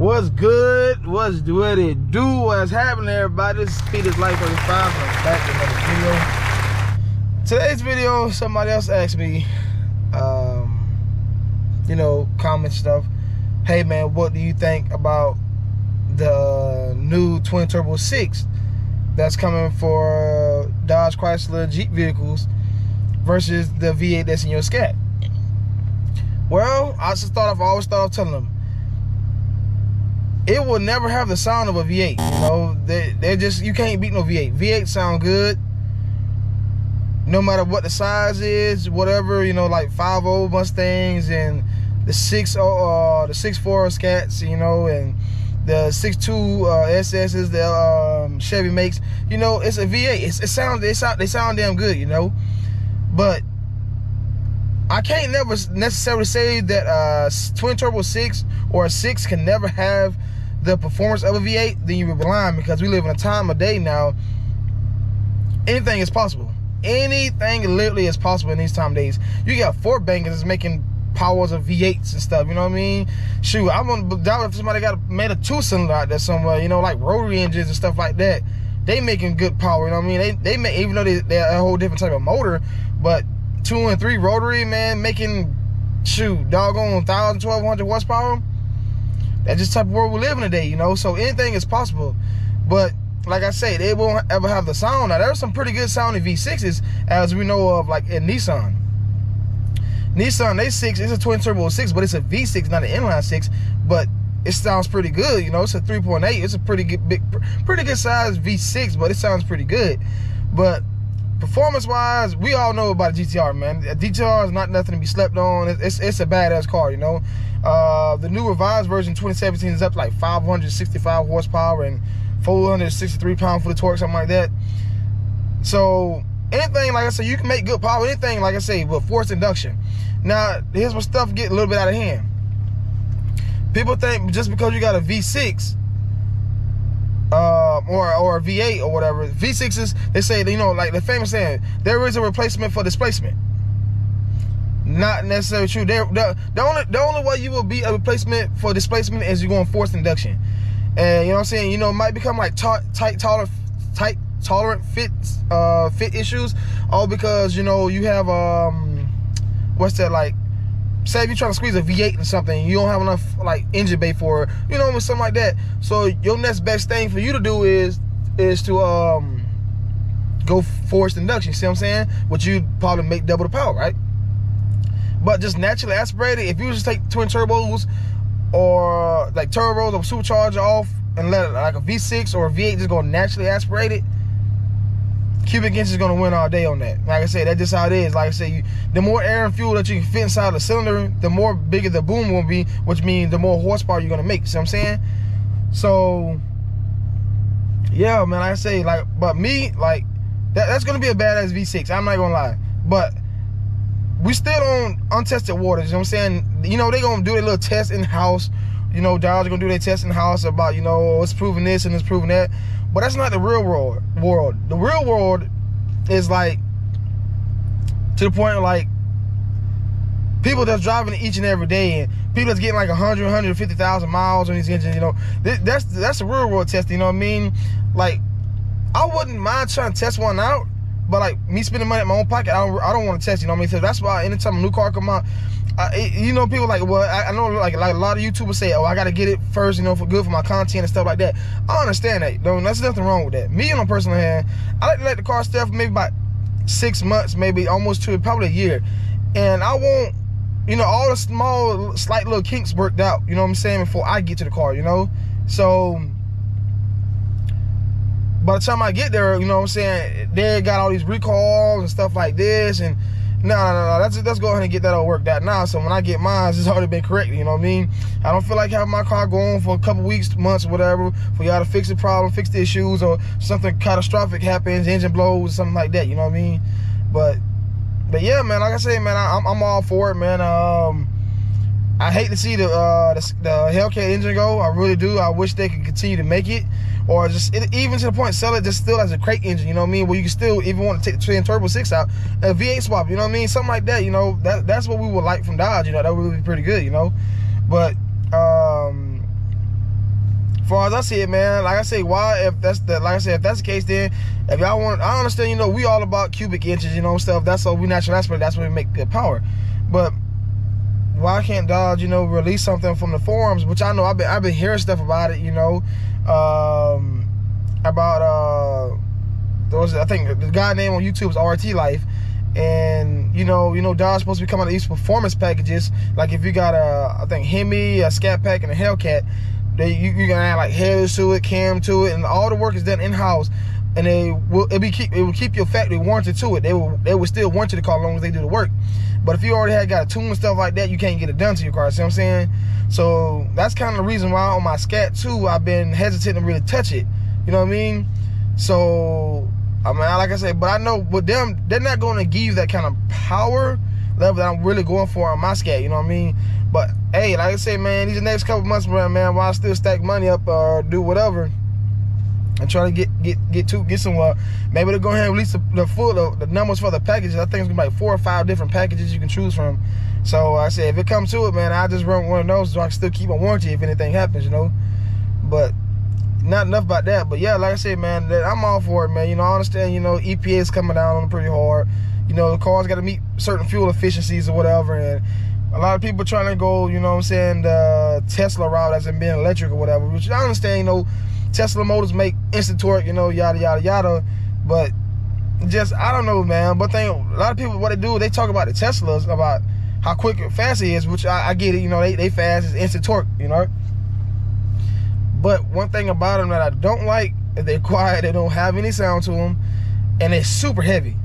What's good? What's what it do? What's happening, everybody? This is Speed is Life 35. I'm back with another video. Today's video, somebody else asked me, comment stuff. Hey man, what do you think about the new twin turbo 6 that's coming for Dodge, Chrysler, Jeep vehicles versus the V8 that's in your Scat? Well, I always start off telling them it will never have the sound of a V8. You know, they're just, you can't beat no V8. V8 sound good no matter what the size is, whatever, like 5.0 Mustangs and the 6.4 Scats, and the 6.2 SS's the Chevy makes. It's a V8. They sound damn good, but I can't never necessarily say that twin turbo 6 or a 6 can never have the performance of a V8. Then you would be blind, because we live in a time of day now. Anything is possible. Anything literally is possible in these time days. You got Ford bankers that's making powers of V8s and stuff. You know what I mean? Shoot, I wouldn't doubt if somebody made a 2-cylinder out there somewhere. Like rotary engines and stuff like that. They making good power. You know what I mean? They make, even though they're a whole different type of motor, but 2 and 3 rotary, man, making, doggone 1,000, 1,200 horsepower. That's just the type of world we live in today, So anything is possible. But like I say, they won't ever have the sound. Now, there's some pretty good sounding V6s, as we know of, like in Nissan. Nissan, they 6, it's a twin turbo 6, but it's a V6, not an inline 6. But it sounds pretty good, It's a 3.8. It's a pretty good size V6, but it sounds pretty good. But performance-wise, we all know about a GTR, man. A GTR is not nothing to be slept on. It's a badass car, The new revised version 2017 is up to like 565 horsepower and 463 pound-foot of torque, something like that. So anything, like I said, you can make good power. Anything, like I say, with forced induction. Now, here's where stuff get a little bit out of hand. People think just because you got a V6 or a V8 or whatever, V6s, they say, like the famous saying, there is a replacement for displacement. Not necessarily true. The only way you will be a replacement for displacement is you're going forced induction. And you know what I'm saying? It might become like tight tolerant fit issues, all because you have what's that, like, say if you're trying to squeeze a V8 or something, you don't have enough like engine bay for it, something like that. So your next best thing for you to do is to go forced induction. See what I'm saying? Which you'd probably make double the power, right? But just naturally aspirated, if you just take twin turbos or like turbos or supercharger off and let it, like a V6 or a V8 just go naturally aspirated, cubic inch is going to win all day on that. Like I said, that's just how it is. Like I said, the more air and fuel that you can fit inside the cylinder, the more bigger the boom will be, which means the more horsepower you're going to make. See what I'm saying? So, yeah, man, like I say, but me, that's going to be a badass V6. I'm not going to lie. But we still on untested waters. You know what I'm saying? They're going to do their little test in-house. Dodge are going to do their test in-house about, it's proving this and it's proving that. But that's not the real world. The real world is like, to the point like, people that's driving it each and every day, and people that's getting like 100, 150,000 miles on these engines, that's the real world test, you know what I mean? Like, I wouldn't mind trying to test one out, but like me spending money in my own pocket, I don't want to test, you know what I mean? So that's why anytime a new car come out, people like, well, I know like a lot of YouTubers say, oh, I got to get it first, for good for my content and stuff like that. I understand that. There's nothing wrong with that. Me on a personal hand, I like to let the car stay for maybe about 6 months, maybe almost to probably a year. And I want, all the small, slight little kinks worked out, you know what I'm saying, before I get to the car, So by the time I get there, you know what I'm saying, they got all these recalls and stuff like this, and no, let's go ahead and get that all worked out now. So when I get mine, it's already been corrected, you know what I mean? I don't feel like having my car go on for a couple weeks, months, whatever, for y'all to fix the problem, fix the issues, or something catastrophic happens, engine blows, something like that, you know what I mean? But yeah, man, like I say, man, I'm all for it, man. I hate to see the Hellcat engine go. I really do. I wish they could continue to make it, or just even to the point sell it just still as a crate engine. You know what I mean? Where you can still even want to take the twin turbo 6 out, a V8 swap. You know what I mean? Something like that. That's what we would like from Dodge. That would be pretty good. But far as I see it, man, like I say, why, if that's the case, then if y'all want, I understand, you know, we all about cubic inches, you know, stuff. That's all we natural aspect. That's what we make good power. But why can't Dodge, you know, release something from the forums? Which I know I've been hearing stuff about it, you know, about I think the guy name on YouTube is RT Life. And you know, Dodge supposed to be coming out with these performance packages. Like if you got I think Hemi, a Scat Pack, and a Hellcat, you can add like headers to it, cam to it, and all the work is done in house. And it will keep your factory warranty to it. They will still warranty the car as long as they do the work. But if you already got a tune and stuff like that, you can't get it done to your car. See what I'm saying? So that's kind of the reason why on my Scat 2 I've been hesitant to really touch it. You know what I mean? So I mean, like I said, but I know with them, they're not going to give you that kind of power level that I'm really going for on my Scat. You know what I mean? But hey, like I said, man, these next couple months, man, while I still stack money up or do whatever, and try to get some. Maybe they'll go ahead and release the numbers for the packages. I think it's gonna be like 4 or 5 different packages you can choose from. So I said, if it comes to it, man, I just run one of those so I can still keep my warranty if anything happens, you know. But not enough about that. But yeah, like I said, man, I'm all for it, man. You know, I understand, you know, EPA is coming down on them pretty hard. You know, the cars got to meet certain fuel efficiencies or whatever, and a lot of people trying to go, you know what I'm saying, the Tesla route as in being electric or whatever, which I understand, you know, Tesla motors make instant torque, you know, yada, yada, yada. But just, I don't know, man. But a lot of people, what they do, they talk about the Teslas, about how quick and fast it is, which I get it, you know, they fast, it's instant torque, you know. But one thing about them that I don't like is they're quiet, they don't have any sound to them, and they're super heavy.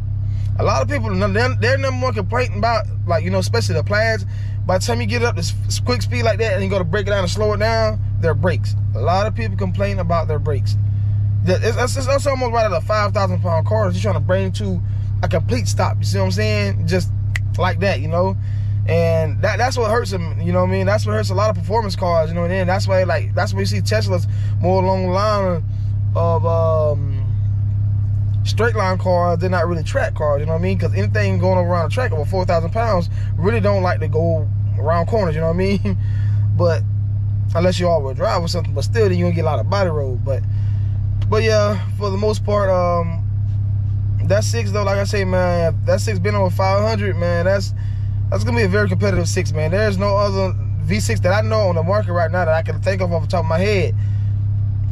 A lot of people, their number one complaint about, like, you know, especially the Plaids, by the time you get up this quick speed like that and you go to break it down and slow it down, their brakes. A lot of people complain about their brakes. That's almost right at a 5,000 pound car that you're trying to bring to a complete stop. You see what I'm saying? Just like that, you know? And that's what hurts them, you know what I mean? That's what hurts a lot of performance cars, you know, and that's why you see Teslas more along the line of straight line cars. They're not really track cars, you know what I mean? Because anything going around a track over 4,000 pounds really don't like to go around corners, you know what I mean? But unless you all-wheel drive or something, but still, then you don't get a lot of body roll. But yeah, for the most part, that 6 though, like I say, man, that 6 been over 500, man. That's gonna be a very competitive 6, man. There's no other V6 that I know on the market right now that I can think of off the top of my head,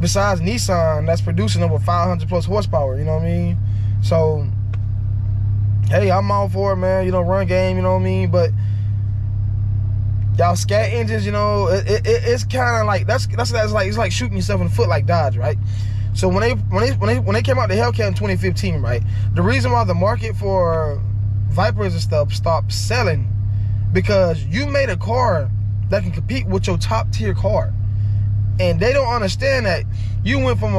besides Nissan, that's producing over 500 plus horsepower. You know what I mean? So, hey, I'm all for it, man. You know, run game. You know what I mean? But y'all Scat engines, you know, it's kind of like that's like, it's like shooting yourself in the foot like Dodge, right? So when they came out the Hellcat in 2015, right? The reason why the market for Vipers and stuff stopped selling, because you made a car that can compete with your top tier car, and they don't understand that you went from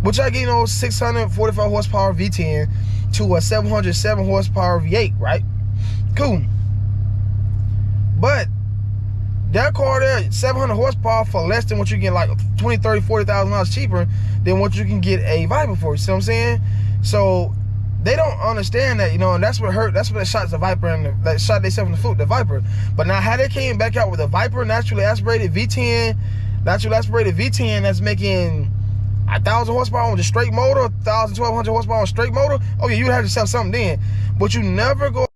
which I get, you know, 645 horsepower V10 to a 707 horsepower V8, right? Cool. But that car there, 700 horsepower for less than what you get, like 20, 30, 40,000 dollars cheaper than what you can get a Viper for. You see what I'm saying? So they don't understand that, you know, and that's what hurt. That's what shot the Viper and that shot themselves in the foot, the Viper. But now, how they came back out with a Viper naturally aspirated V10, that's making 1,000 horsepower on the straight motor, 1,000, 1,200 horsepower on straight motor. Oh yeah, you would have to sell something then. But you never go